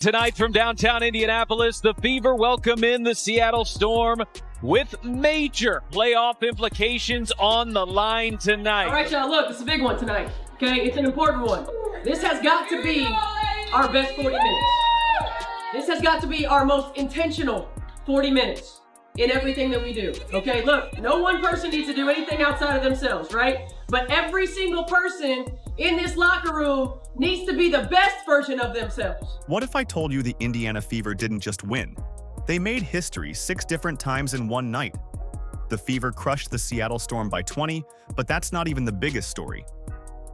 Tonight from downtown Indianapolis, the Fever welcome in the Seattle Storm with major playoff implications on the line tonight. All right, y'all, look, it's a big one tonight, okay? It's an important one. This has got to be our best 40 minutes. This has got to be our most intentional 40 minutes in everything that we do, okay? Look, no one person needs to do anything outside of themselves, right? But every single person in this locker room needs to be the best version of themselves. What if I told you the Indiana Fever didn't just win? They made history 6 different times in one night. The Fever crushed the Seattle Storm by 20, but that's not even the biggest story.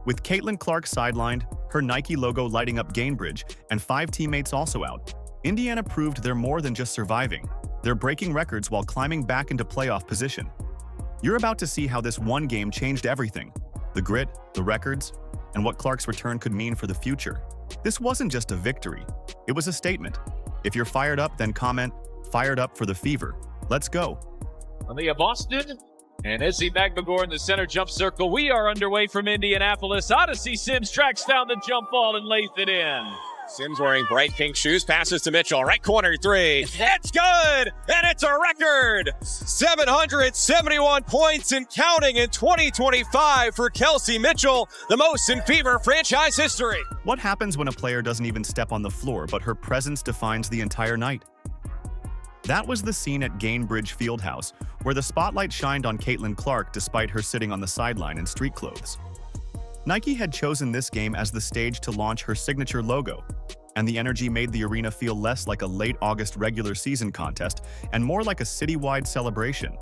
With Caitlin Clark sidelined, her Nike logo lighting up Gainbridge, and 5 teammates also out, Indiana proved they're more than just surviving. They're breaking records while climbing back into playoff position. You're about to see how this one game changed everything. The grit, the records, and what Clark's return could mean for the future. This wasn't just a victory, it was a statement. If you're fired up, then comment, "Fired up for the Fever." Let's go. Leah Boston and Izzy Magbagor in the center jump circle. We are underway from Indianapolis. Odyssey Sims tracks down the jump ball and lays it in. Sims wearing bright pink shoes, passes to Mitchell, right corner 3. It's good, and it's a record! 771 points and counting in 2025 for Kelsey Mitchell, the most in Fever franchise history. What happens when a player doesn't even step on the floor, but her presence defines the entire night? That was the scene at Gainbridge Fieldhouse, where the spotlight shined on Caitlin Clark despite her sitting on the sideline in street clothes. Nike had chosen this game as the stage to launch her signature logo, and the energy made the arena feel less like a late August regular season contest and more like a citywide celebration.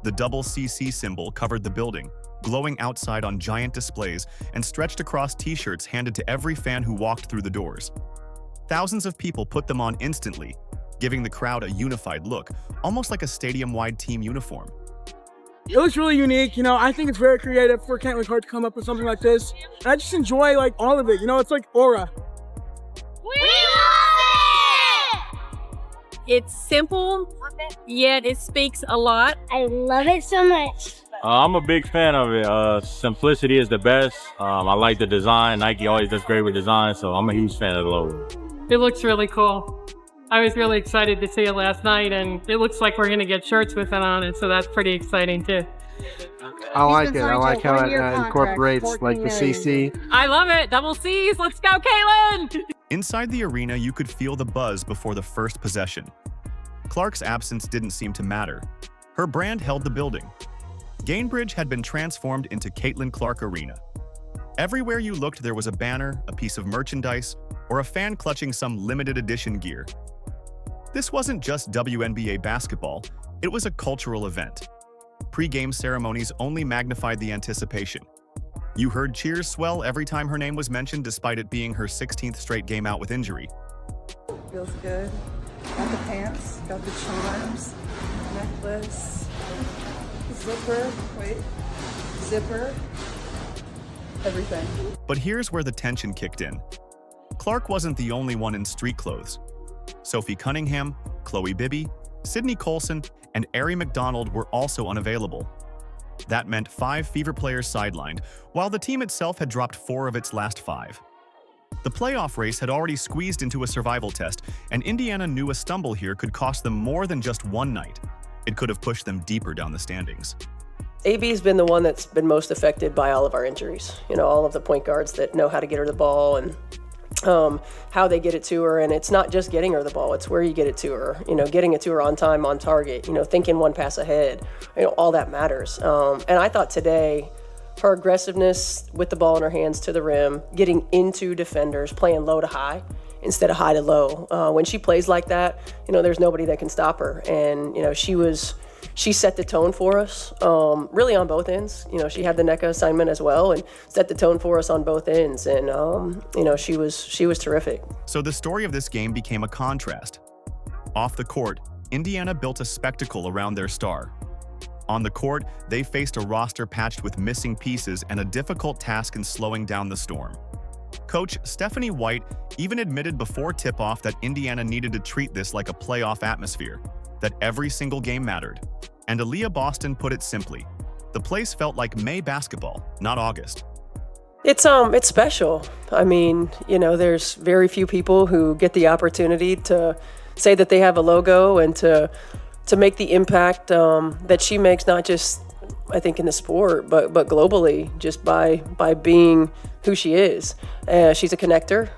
The double CC symbol covered the building, glowing outside on giant displays and stretched across t-shirts handed to every fan who walked through the doors. Thousands of people put them on instantly, giving the crowd a unified look, almost like a stadium-wide team uniform. It looks really unique, I think it's very creative for Caitlin Clark to come up with something like this. And I just enjoy all of it, it's like aura. We love it! It's simple, yet it speaks a lot. I love it so much. I'm a big fan of it. Simplicity is the best. I like the design. Nike always does great with design, so I'm a huge fan of the logo. It looks really cool. I was really excited to see it last night, and it looks like we're going to get shirts with it on it, so that's pretty exciting too. I like it. I like how it incorporates the CC. I love it. Double C's. Let's go, Caitlin! Inside the arena, you could feel the buzz before the first possession. Clark's absence didn't seem to matter. Her brand held the building. Gainbridge had been transformed into Caitlin Clark Arena. Everywhere you looked, there was a banner, a piece of merchandise, or a fan clutching some limited edition gear. This wasn't just WNBA basketball, it was a cultural event. Pre-game ceremonies only magnified the anticipation. You heard cheers swell every time her name was mentioned despite it being her 16th straight game out with injury. Feels good. Got the pants, got the charms, necklace, zipper, everything. But here's where the tension kicked in. Clark wasn't the only one in street clothes. Sophie Cunningham, Chloe Bibby, Sydney Colson, and Ari McDonald were also unavailable. That meant 5 Fever players sidelined, while the team itself had dropped 4 of its last 5. The playoff race had already squeezed into a survival test, and Indiana knew a stumble here could cost them more than just one night. It could have pushed them deeper down the standings. AB's been the one that's been most affected by all of our injuries. All of the point guards that know how to get her the ball and how they get it to her, and it's not just getting her the ball, it's where you get it to her, getting it to her on time, on target, thinking one pass ahead, all that matters. And I thought today, her aggressiveness with the ball in her hands to the rim, getting into defenders, playing low to high instead of high to low. When she plays like that, there's nobody that can stop her. And, she set the tone for us, really on both ends. She had the NECA assignment as well and set the tone for us on both ends. And, she was terrific. So the story of this game became a contrast. Off the court, Indiana built a spectacle around their star. On the court, they faced a roster patched with missing pieces and a difficult task in slowing down the Storm. Coach Stephanie White even admitted before tip-off that Indiana needed to treat this like a playoff atmosphere, that every single game mattered. And Leah Boston put it simply, the place felt like May basketball, not August. It's special. I mean, there's very few people who get the opportunity to say that they have a logo and to make the impact that she makes, not just I think in the sport, but globally, just by being who she is. She's a connector.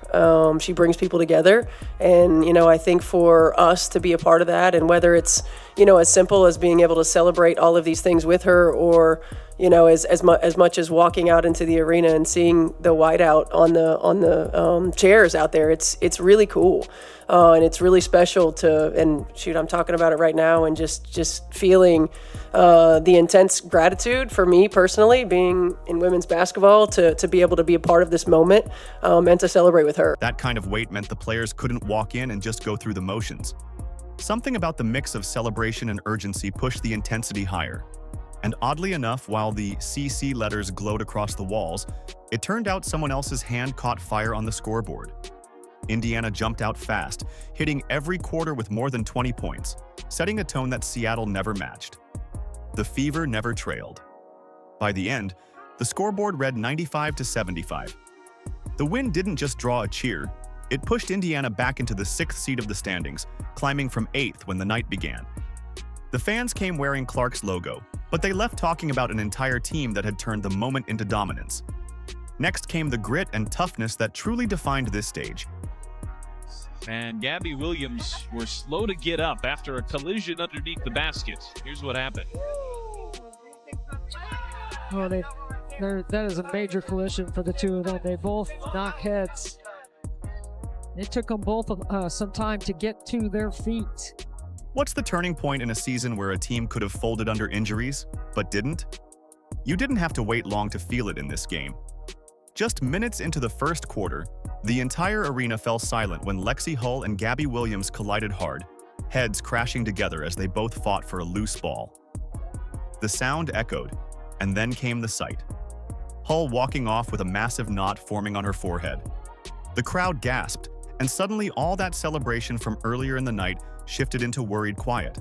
She brings people together, and I think for us to be a part of that, and whether it's as simple as being able to celebrate all of these things with her, or as much as walking out into the arena and seeing the whiteout on the chairs out there, it's really cool, and it's really special and I'm talking about it right now, and just feeling the intense gratitude for me personally, being in women's basketball, to be able to be a part of this moment, and to celebrate with her. That kind of weight meant the players couldn't walk in and just go through the motions. Something about the mix of celebration and urgency pushed the intensity higher. And oddly enough, while the CC letters glowed across the walls, it turned out someone else's hand caught fire on the scoreboard. Indiana jumped out fast, hitting every quarter with more than 20 points, setting a tone that Seattle never matched. The Fever never trailed. By the end, the scoreboard read 95-75. The win didn't just draw a cheer, it pushed Indiana back into the 6th seed of the standings, climbing from 8th when the night began. The fans came wearing Clark's logo, but they left talking about an entire team that had turned the moment into dominance. Next came the grit and toughness that truly defined this stage. And Gabby Williams were slow to get up after a collision underneath the basket. Here's what happened. Well, that is a major collision for the two of them. They both knock heads. It took them both some time to get to their feet. What's the turning point in a season where a team could have folded under injuries, but didn't? You didn't have to wait long to feel it in this game. Just minutes into the first quarter, the entire arena fell silent when Lexi Hull and Gabby Williams collided hard, heads crashing together as they both fought for a loose ball. The sound echoed, and then came the sight. Hull walking off with a massive knot forming on her forehead. The crowd gasped, and suddenly all that celebration from earlier in the night shifted into worried quiet.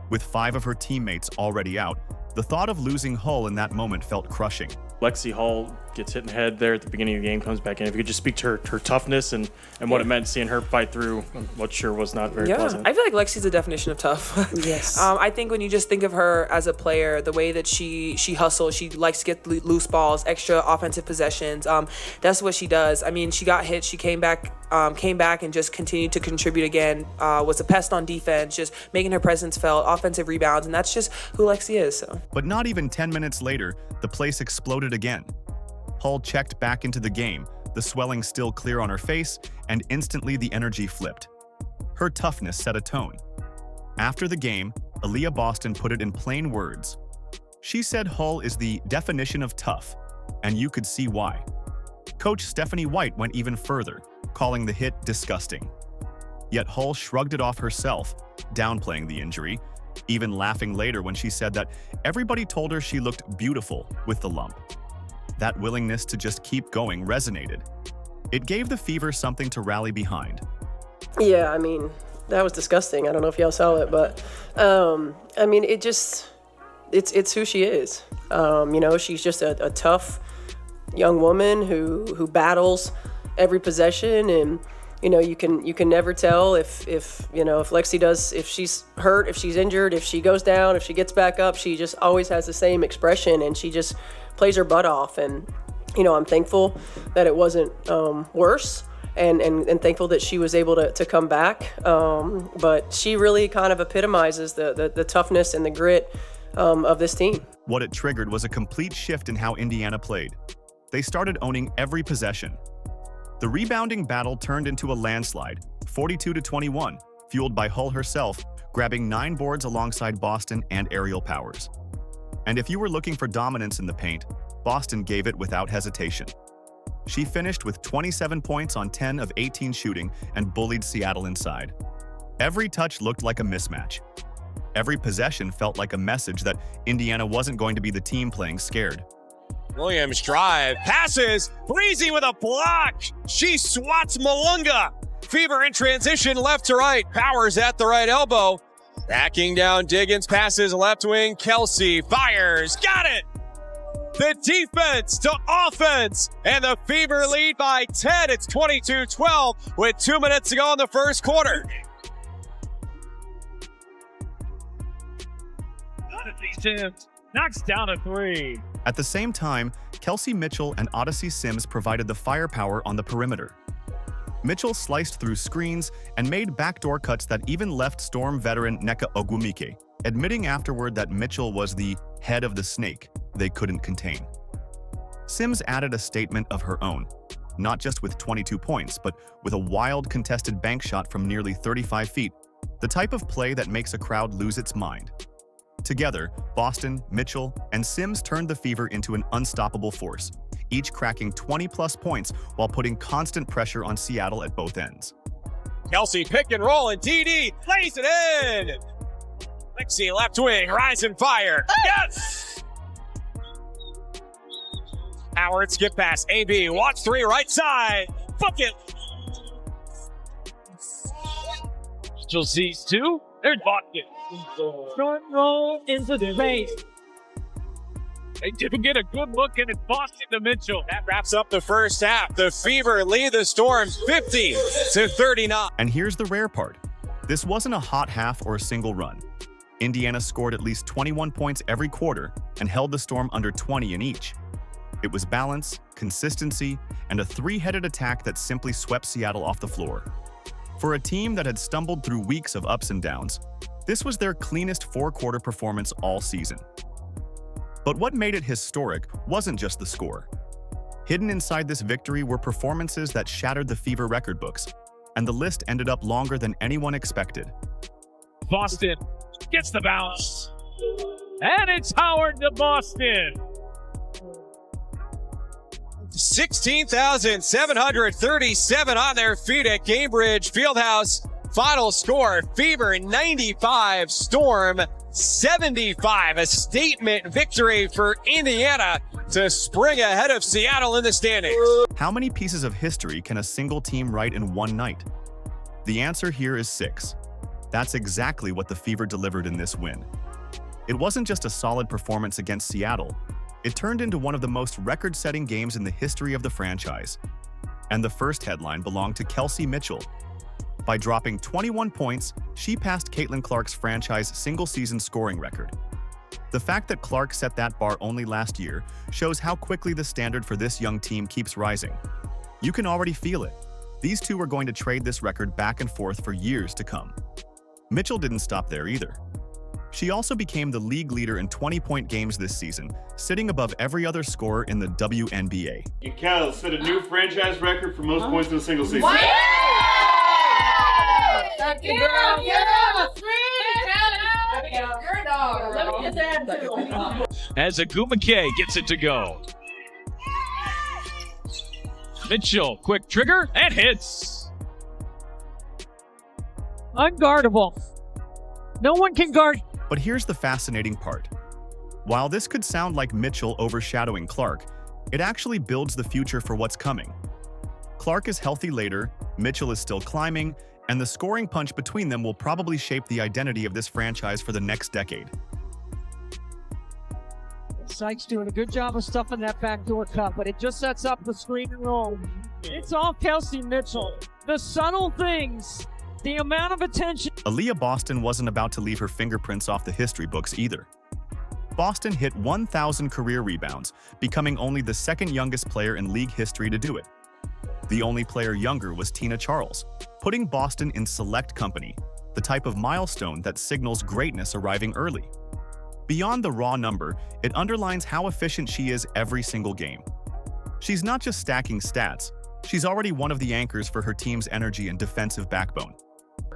With 5 of her teammates already out, the thought of losing Hull in that moment felt crushing. Lexi Hull gets hit in the head there at the beginning of the game, comes back in. If you could just speak to her toughness and what it meant seeing her fight through what sure was not very pleasant. I feel like Lexi's the definition of tough. Yes. I think when you just think of her as a player, the way that she hustles, she likes to get loose balls, extra offensive possessions. That's what she does. I mean, she got hit, she came back and just continued to contribute again. Was a pest on defense, just making her presence felt, offensive rebounds, and that's just who Lexi is. So. But not even 10 minutes later, the place exploded again. Hull checked back into the game, the swelling still clear on her face, and instantly the energy flipped. Her toughness set a tone. After the game, Aaliyah Boston put it in plain words. She said Hull is the definition of tough, and you could see why. Coach Stephanie White went even further, calling the hit disgusting. Yet Hull shrugged it off herself, downplaying the injury, even laughing later when she said that everybody told her she looked beautiful with the lump. That willingness to just keep going resonated. It gave the Fever something to rally behind. Yeah, I mean, that was disgusting. I don't know if y'all saw it, but I mean, it's who she is. She's just a tough young woman who battles every possession, and you can never tell if Lexi does, if she's hurt, if she's injured, if she goes down, if she gets back up. She just always has the same expression, and she just plays her butt off. And I'm thankful that it wasn't worse, and thankful that she was able to come back. But she really kind of epitomizes the toughness and the grit of this team. What it triggered was a complete shift in how Indiana played. They started owning every possession. The rebounding battle turned into a landslide, 42-21, fueled by Hull herself, grabbing 9 boards alongside Boston and aerial powers. And if you were looking for dominance in the paint, Boston gave it without hesitation. She finished with 27 points on 10 of 18 shooting and bullied Seattle inside. Every touch looked like a mismatch. Every possession felt like a message that Indiana wasn't going to be the team playing scared. Williams drive, passes, Breezy with a block. She swats Malunga. Fever in transition left to right, Powers at the right elbow. Backing down Diggins, passes left wing, Kelsey fires, got it! the defense to offense, and the Fever lead by 10. It's 22-12 with 2 minutes to go in the first quarter. Sims knocks down a three. At the same time, Kelsey Mitchell and Odyssey Sims provided the firepower on the perimeter. Mitchell sliced through screens and made backdoor cuts that even left Storm veteran Nneka Ogwumike admitting afterward that Mitchell was the head of the snake they couldn't contain. Sims added a statement of her own, not just with 22 points, but with a wild contested bank shot from nearly 35 feet, the type of play that makes a crowd lose its mind. Together, Boston, Mitchell, and Sims turned the Fever into an unstoppable force, each cracking 20-plus points while putting constant pressure on Seattle at both ends. Kelsey pick and roll, and DD lays it in. Lexi left wing, rise and fire. Yes! Howard skip pass, AB, watch three, right side. Bucket. Mitchell sees two. There's Boston. Front row into the race. They didn't get a good look, and it's Boston to Mitchell. That wraps up the first half. The Fever lead the Storm 50-39. And here's the rare part. This wasn't a hot half or a single run. Indiana scored at least 21 points every quarter and held the Storm under 20 in each. It was balance, consistency, and a three-headed attack that simply swept Seattle off the floor. For a team that had stumbled through weeks of ups and downs, this was their cleanest four-quarter performance all season. But what made it historic wasn't just the score. Hidden inside this victory were performances that shattered the Fever record books, and the list ended up longer than anyone expected. Boston gets the bounce. And it's Howard to Boston. 16,737 on their feet at Gainbridge Fieldhouse. Final score, Fever 95, Storm 75. A statement victory for Indiana to spring ahead of Seattle in the standings. How many pieces of history can a single team write in one night? The answer here is 6. That's exactly what the Fever delivered in this win. It wasn't just a solid performance against Seattle. It turned into one of the most record-setting games in the history of the franchise. And the first headline belonged to Kelsey Mitchell. By dropping 21 points, she passed Caitlin Clark's franchise single-season scoring record. The fact that Clark set that bar only last year shows how quickly the standard for this young team keeps rising. You can already feel it. These two are going to trade this record back and forth for years to come. Mitchell didn't stop there either. She also became the league leader in 20-point games this season, sitting above every other scorer in the WNBA. And Kel set a new franchise record for most points in a single season. Wow! As Ogwumike gets it to go. Mitchell, quick trigger, and hits. Unguardable. No one can guard. But here's the fascinating part. While this could sound like Mitchell overshadowing Clark, it actually builds the future for what's coming. Clark is healthy later, Mitchell is still climbing, and the scoring punch between them will probably shape the identity of this franchise for the next decade. Sykes doing a good job of stuffing that backdoor cut, but it just sets up the screen and roll. It's all Kelsey Mitchell. The subtle things, the amount of attention. Aaliyah Boston wasn't about to leave her fingerprints off the history books either. Boston hit 1,000 career rebounds, becoming only the second youngest player in league history to do it. The only player younger was Tina Charles, putting Boston in select company, the type of milestone that signals greatness arriving early. Beyond the raw number, it underlines how efficient she is every single game. She's not just stacking stats, she's already one of the anchors for her team's energy and defensive backbone.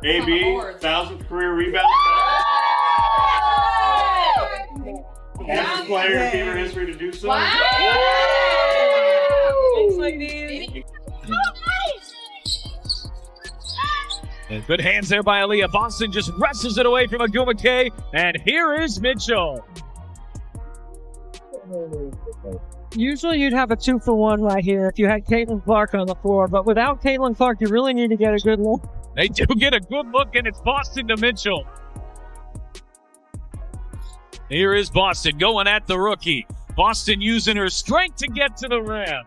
AB, 1,000th career rebound. Youngest player in Fever history to do so. And good hands there by Aaliyah. Boston just wrestles it away from Ogwumike, and here is Mitchell. Usually you'd have a 2-for-1 right here if you had Caitlin Clark on the floor, but without Caitlin Clark, you really need to get a good look. They do get a good look, and it's Boston to Mitchell. Here is Boston going at the rookie. Boston using her strength to get to the rim.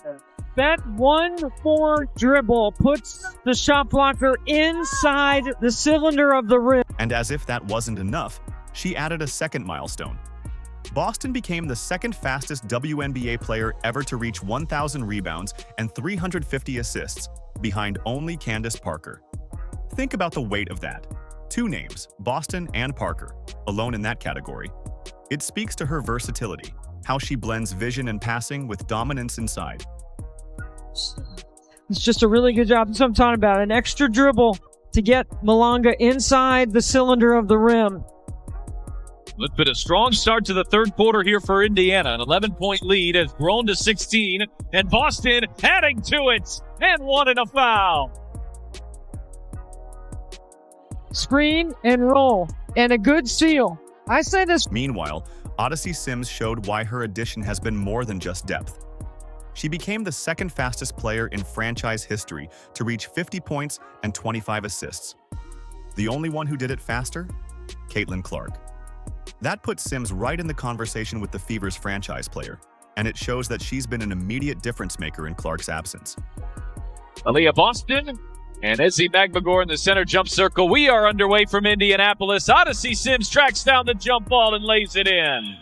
That 1-4 dribble puts the shot blocker inside the cylinder of the rim. And as if that wasn't enough, she added a second milestone. Boston became the second fastest WNBA player ever to reach 1,000 rebounds and 350 assists, behind only Candace Parker. Think about the weight of that. Two names, Boston and Parker, alone in that category. It speaks to her versatility, how she blends vision and passing with dominance inside. It's just a really good job. That's what I'm talking about. An extra dribble to get Malanga inside the cylinder of the rim. It's been a strong start to the third quarter here for Indiana. An 11-point lead has grown to 16, and Boston adding to it, and one in a foul. Screen and roll, and a good seal. I say this. Meanwhile, Odyssey Sims showed why her addition has been more than just depth. She became the second fastest player in franchise history to reach 50 points and 25 assists. The only one who did it faster? Caitlin Clark. That puts Sims right in the conversation with the Fever's franchise player, and it shows that she's been an immediate difference maker in Clark's absence. Aaliyah Boston and Izzy Magbagor in the center jump circle. We are underway from Indianapolis. Odyssey Sims tracks down the jump ball and lays it in.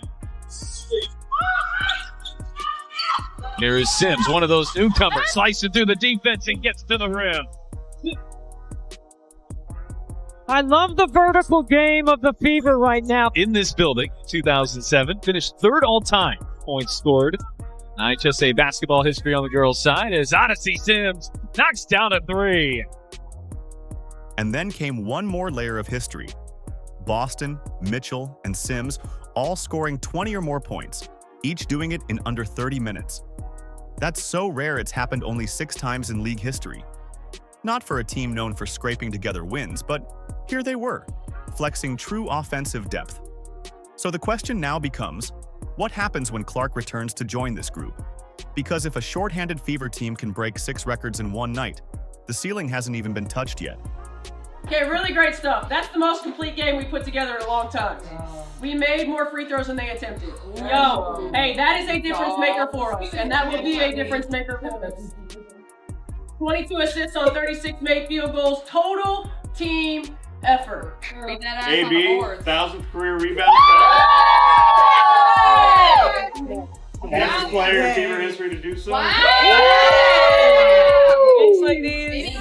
Here is Sims, one of those newcomers, slicing through the defense and gets to the rim. I love the vertical game of the Fever right now. In this building, 2007, finished third all-time points scored. IHSA basketball history on the girls' side as Odyssey Sims knocks down a three. And then came one more layer of history. Boston, Mitchell, and Sims all scoring 20 or more points, each doing it in under 30 minutes. That's so rare it's happened only 6 times in league history. Not for a team known for scraping together wins, but here they were, flexing true offensive depth. So the question now becomes, what happens when Clark returns to join this group? Because if a shorthanded Fever team can break 6 records in one night, the ceiling hasn't even been touched yet. Okay, really great stuff. That's the most complete game we put together in a long time. We made more free throws than they attempted. Yo, hey, that is a difference maker for us, and that will be a difference maker for us. 22 assists on 36 made field goals, total team effort. AB, 1,000th career rebound. Fastest player in Fever history to do so. Thanks, ladies.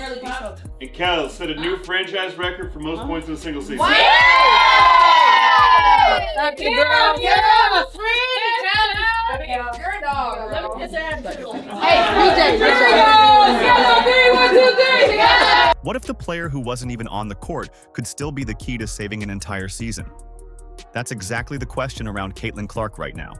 And Kel set a new franchise record for most points in a single season. You're a dog. Let me just add What if the player who wasn't even on the court could still be the key to saving an entire season? That's exactly the question around Caitlin Clark right now.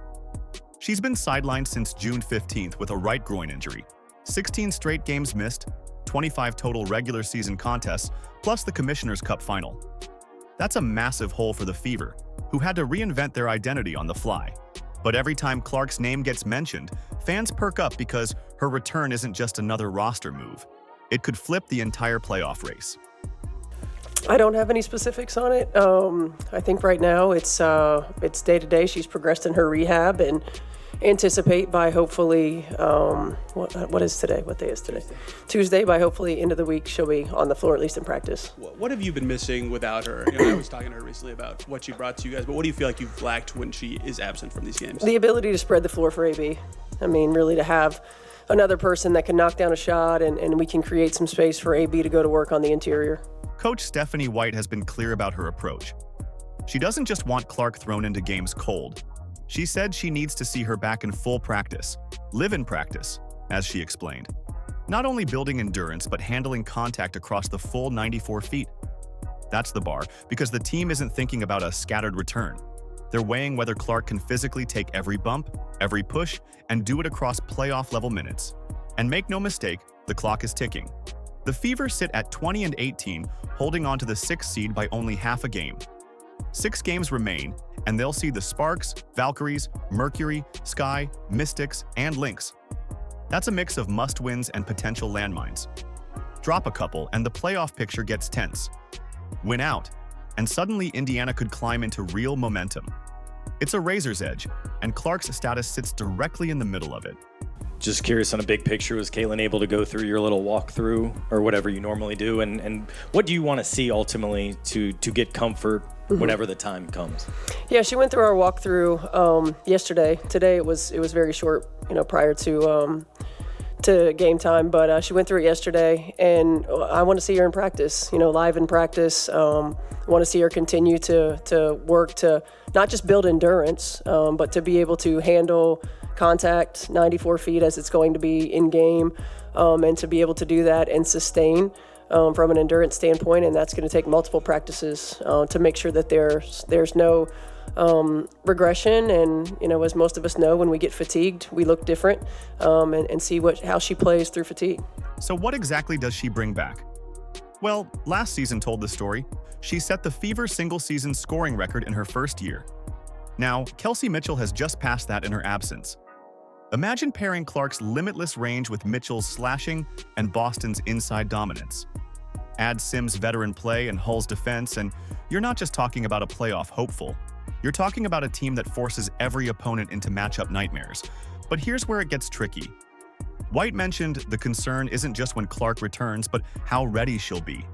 She's been sidelined since June 15th with a right groin injury. 16 straight games missed, 25 total regular season contests, plus the Commissioner's Cup final. That's a massive hole for the Fever, who had to reinvent their identity on the fly. But every time Clark's name gets mentioned, fans perk up because her return isn't just another roster move. It could flip the entire playoff race. I don't have any specifics on it. I think right now it's day to day. She's progressed in her rehab and anticipate by hopefully what is today? What day is today? Tuesday. By hopefully end of the week she'll be on the floor, at least in practice. What have you been missing without her? You know, I was talking to her recently about what she brought to you guys, but what do you feel like you've lacked when she is absent from these games? The ability to spread the floor for AB. I mean, really to have another person that can knock down a shot and we can create some space for AB to go to work on the interior. Coach Stephanie White has been clear about her approach. She doesn't just want Clark thrown into games cold. She said she needs to see her back in full practice, live in practice, as she explained. Not only building endurance, but handling contact across the full 94 feet. That's the bar, because the team isn't thinking about a scattered return. They're weighing whether Clark can physically take every bump, every push, and do it across playoff-level minutes. And make no mistake, the clock is ticking. The Fever sit at 20-18, holding on to the 6th seed by only half a game. 6 games remain, and they'll see the Sparks, Valkyries, Mercury, Sky, Mystics, and Lynx. That's a mix of must-wins and potential landmines. Drop a couple, and the playoff picture gets tense. Win out, and suddenly Indiana could climb into real momentum. It's a razor's edge, and Clark's status sits directly in the middle of it. Just curious on a big picture, was Caitlin able to go through your little walkthrough or whatever you normally do? And what do you want to see ultimately to get comfort whenever the time comes? Yeah, she went through our walkthrough yesterday. Today it was very short, prior to game time, but she went through it yesterday, and I want to see her in practice, live in practice. I want to see her continue to work to not just build endurance, but to be able to handle contact 94 feet as it's going to be in game, and to be able to do that and sustain from an endurance standpoint. And that's going to take multiple practices to make sure that there's no regression. And as most of us know, when we get fatigued, we look different, and see how she plays through fatigue. So what exactly does she bring back? Well, last season told the story. She set the Fever single-season scoring record in her first year. Now, Kelsey Mitchell has just passed that in her absence. Imagine pairing Clark's limitless range with Mitchell's slashing and Boston's inside dominance. Add Sims' veteran play and Hull's defense, and you're not just talking about a playoff hopeful. You're talking about a team that forces every opponent into matchup nightmares. But here's where it gets tricky. White mentioned the concern isn't just when Clark returns, but how ready she'll be.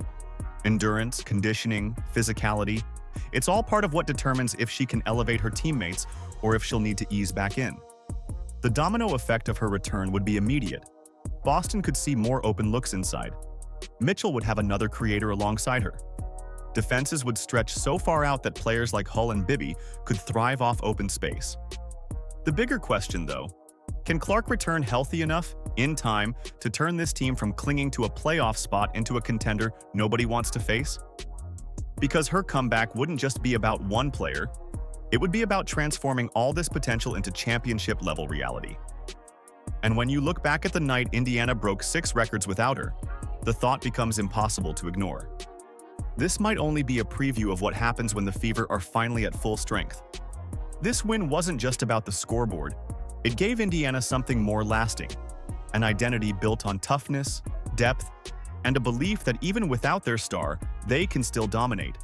Endurance, conditioning, physicality. It's all part of what determines if she can elevate her teammates or if she'll need to ease back in. The domino effect of her return would be immediate. Boston could see more open looks inside. Mitchell would have another creator alongside her. Defenses would stretch so far out that players like Hull and Bibby could thrive off open space. The bigger question, though, can Clark return healthy enough, in time, to turn this team from clinging to a playoff spot into a contender nobody wants to face? Because her comeback wouldn't just be about one player, it would be about transforming all this potential into championship-level reality. And when you look back at the night Indiana broke 6 records without her, the thought becomes impossible to ignore. This might only be a preview of what happens when the Fever are finally at full strength. This win wasn't just about the scoreboard. It gave Indiana something more lasting, an identity built on toughness, depth, and a belief that even without their star, they can still dominate.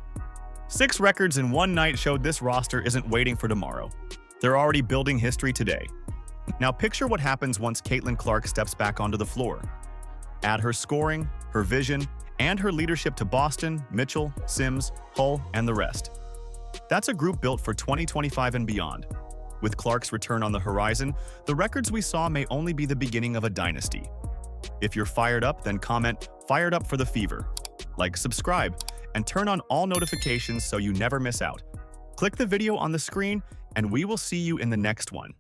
6 records in one night showed this roster isn't waiting for tomorrow. They're already building history today. Now picture what happens once Caitlin Clark steps back onto the floor. Add her scoring, her vision, and her leadership to Boston, Mitchell, Sims, Hull, and the rest. That's a group built for 2025 and beyond. With Clark's return on the horizon, the records we saw may only be the beginning of a dynasty. If you're fired up, then comment "Fired Up for the Fever." Like, subscribe, and turn on all notifications so you never miss out. Click the video on the screen, and we will see you in the next one.